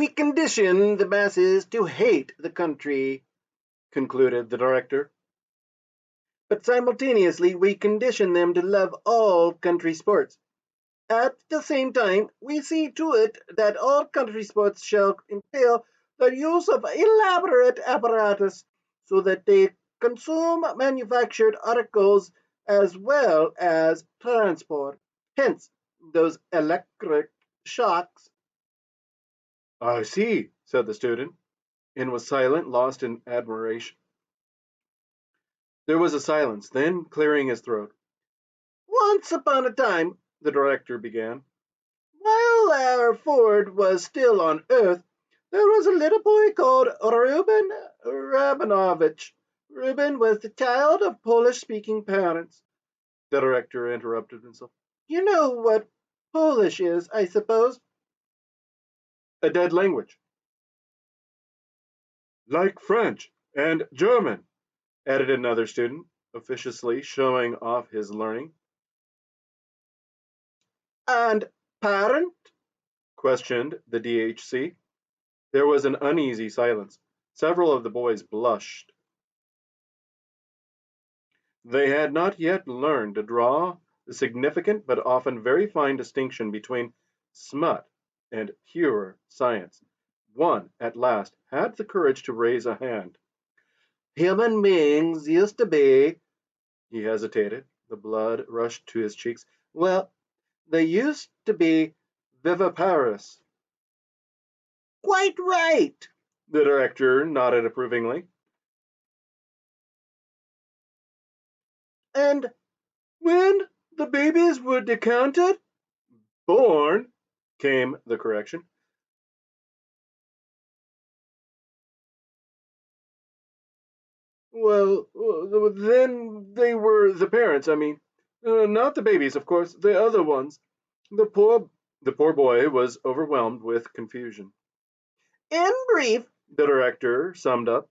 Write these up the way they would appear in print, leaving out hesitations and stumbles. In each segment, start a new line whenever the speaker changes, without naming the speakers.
We condition the masses to hate the country, concluded the director. But simultaneously, we condition them to love all country sports. At the same time, we see to it that all country sports shall entail the use of elaborate apparatus so that they consume manufactured articles as well as transport. Hence, those electric shocks. I see, said the student, and was silent, lost in admiration. There was a silence, then, clearing his throat. Once upon a time, the director began, while our Ford was still on Earth, there was a little boy called Reuben Rabinovich. Reuben was the child of Polish-speaking parents. The director interrupted himself. You know what Polish is, I suppose? A dead language. Like French and German, added another student, officiously showing off his learning. And parent? Questioned the DHC. There was an uneasy silence. Several of the boys blushed. They had not yet learned to draw the significant but often very fine distinction between smut and pure science. One, at last, had the courage to raise a hand. Human beings used to be. He hesitated. The blood rushed to his cheeks. Well, they used to be viviparous. Quite right, the director nodded approvingly. And when the babies were decanted, born, came the correction. Well, then they were the parents, I mean. Not the babies, of course, the other ones. The poor boy was overwhelmed with confusion. In brief, the director summed up,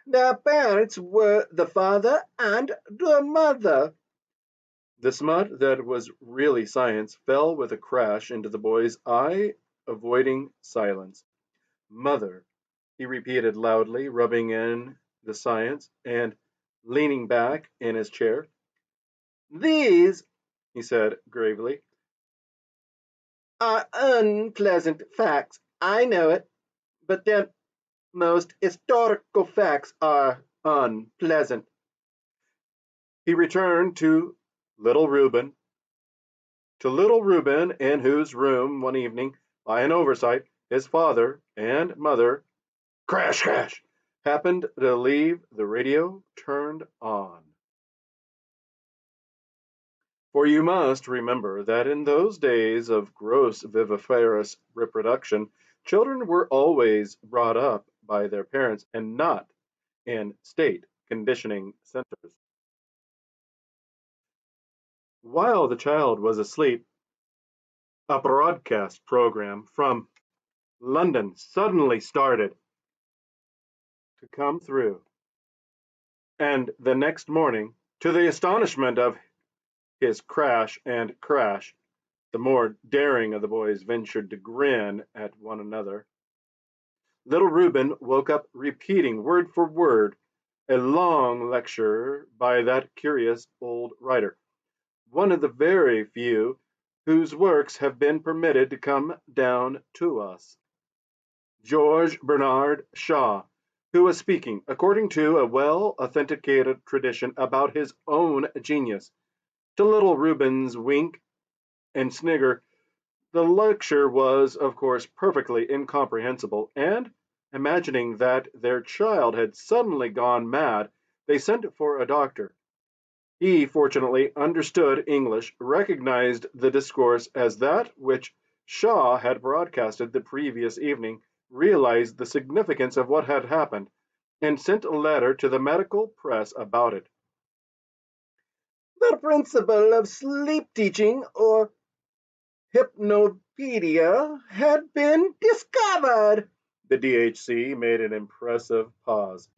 the parents were the father and the mother. The smut that was really science fell with a crash into the boy's eye, avoiding silence. Mother, he repeated loudly, rubbing in the science and leaning back in his chair. These, he said gravely, are unpleasant facts. I know it, but then most historical facts are unpleasant. He returned little Reuben, to little Reuben, in whose room one evening, by an oversight, his father and mother, crash, crash, happened to leave the radio turned on. For you must remember that in those days of gross viviparous reproduction, children were always brought up by their parents and not in state conditioning centers. While the child was asleep, a broadcast program from London suddenly started to come through, and the next morning, to the astonishment of his crash and crash, the more daring of the boys ventured to grin at one another. Little Reuben woke up repeating word for word a long lecture by that curious old writer, one of the very few whose works have been permitted to come down to us. George Bernard Shaw, who was speaking, according to a well authenticated tradition, about his own genius. To little Reuben's wink and snigger, the lecture was, of course, perfectly incomprehensible, and, imagining that their child had suddenly gone mad, they sent for a doctor. He fortunately understood English, recognized the discourse as that which Shaw had broadcasted the previous evening, realized the significance of what had happened, and sent a letter to the medical press about it. The principle of sleep teaching, or hypnopedia, had been discovered. The DHC made an impressive pause.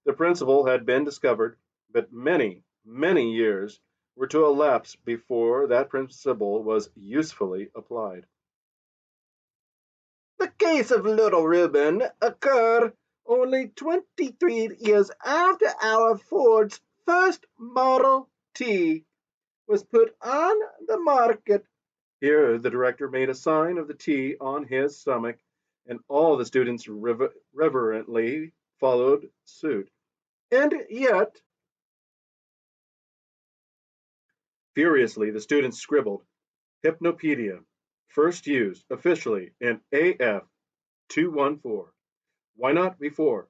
The principle had been discovered, but many, many years were to elapse before that principle was usefully applied. The case of little Reuben occurred only 23 years after our Ford's first Model T was put on the market. Here, the director made a sign of the T on his stomach, and all the students reverently followed suit. And yet, furiously, the students scribbled, Hypnopedia, first used officially in AF 214. Why not before?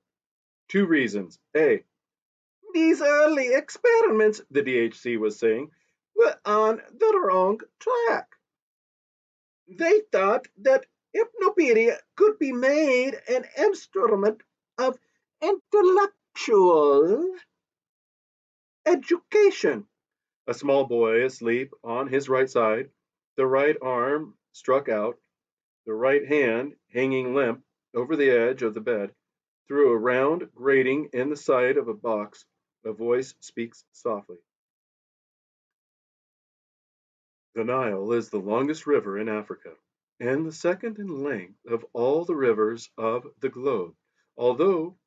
Two reasons. A. These early experiments, the DHC was saying, were on the wrong track. They thought that Hypnopedia could be made an instrument of intellectual education. A small boy asleep on his right side, the right arm struck out, the right hand hanging limp over the edge of the bed, through a round grating in the side of a box, a voice speaks softly. The Nile is the longest river in Africa, and the second in length of all the rivers of the globe, although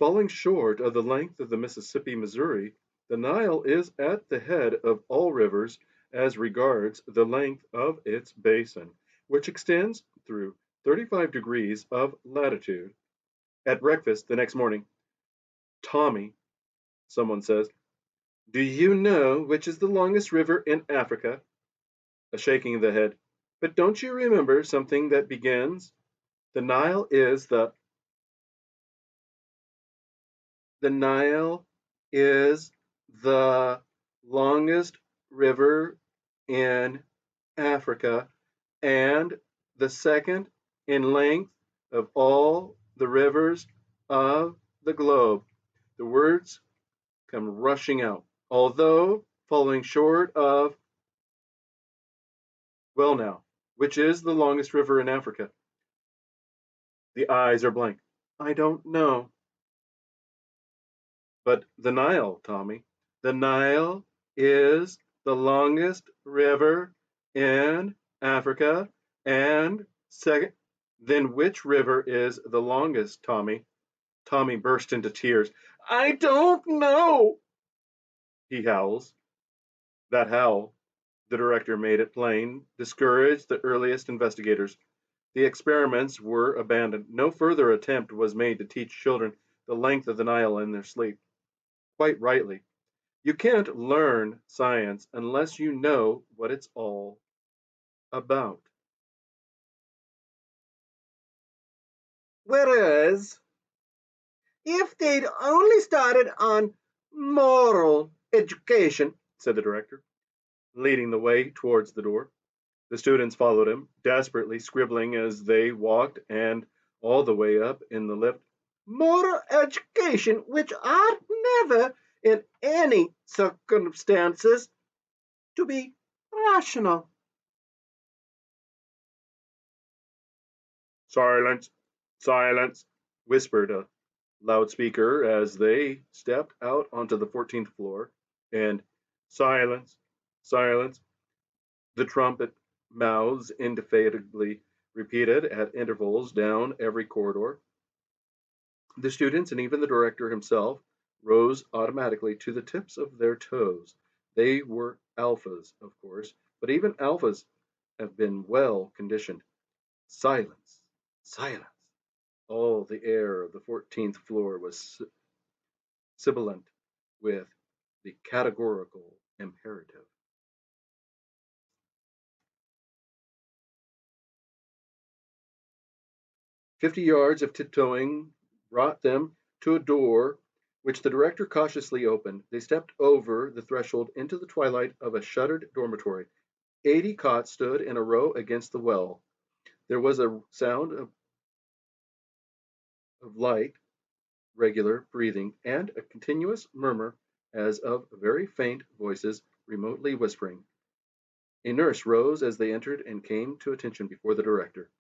falling short of the length of the Mississippi Missouri. The Nile is at the head of all rivers as regards the length of its basin, which extends through 35 degrees of latitude. At breakfast the next morning, Tommy, someone says, do you know which is the longest river in Africa? A shaking of the head. But don't you remember something that begins? The Nile is the Nile is the longest river in Africa and the second in length of all the rivers of the globe. The words come rushing out, although falling short of, well, now, which is the longest river in Africa? The eyes are blank. I don't know. But the Nile, Tommy. The Nile is the longest river in Africa and second. Then which river is the longest, Tommy? Tommy burst into tears. I don't know, he howls. That howl, the director made it plain, discouraged the earliest investigators. The experiments were abandoned. No further attempt was made to teach children the length of the Nile in their sleep. Quite rightly. You can't learn science unless you know what it's all about. Whereas, if they'd only started on moral education, said the director, leading the way towards the door. The students followed him, desperately scribbling as they walked, and all the way up in the lift. Moral education, which ought never, in any circumstances, to be rational. Silence, silence, whispered a loudspeaker as they stepped out onto the 14th floor, and silence, silence, the trumpet mouths indefatigably repeated at intervals down every corridor. The students and even the director himself rose automatically to the tips of their toes. They were alphas, of course, but even alphas have been well conditioned. Silence, silence. All the air of the 14th floor was sibilant with the categorical imperative. 50 yards of tiptoeing brought them to a door which the director cautiously opened. They stepped over the threshold into the twilight of a shuttered dormitory. 80 cots stood in a row against the wall. There was a sound of light, regular breathing, and a continuous murmur as of very faint voices remotely whispering. A nurse rose as they entered and came to attention before the director.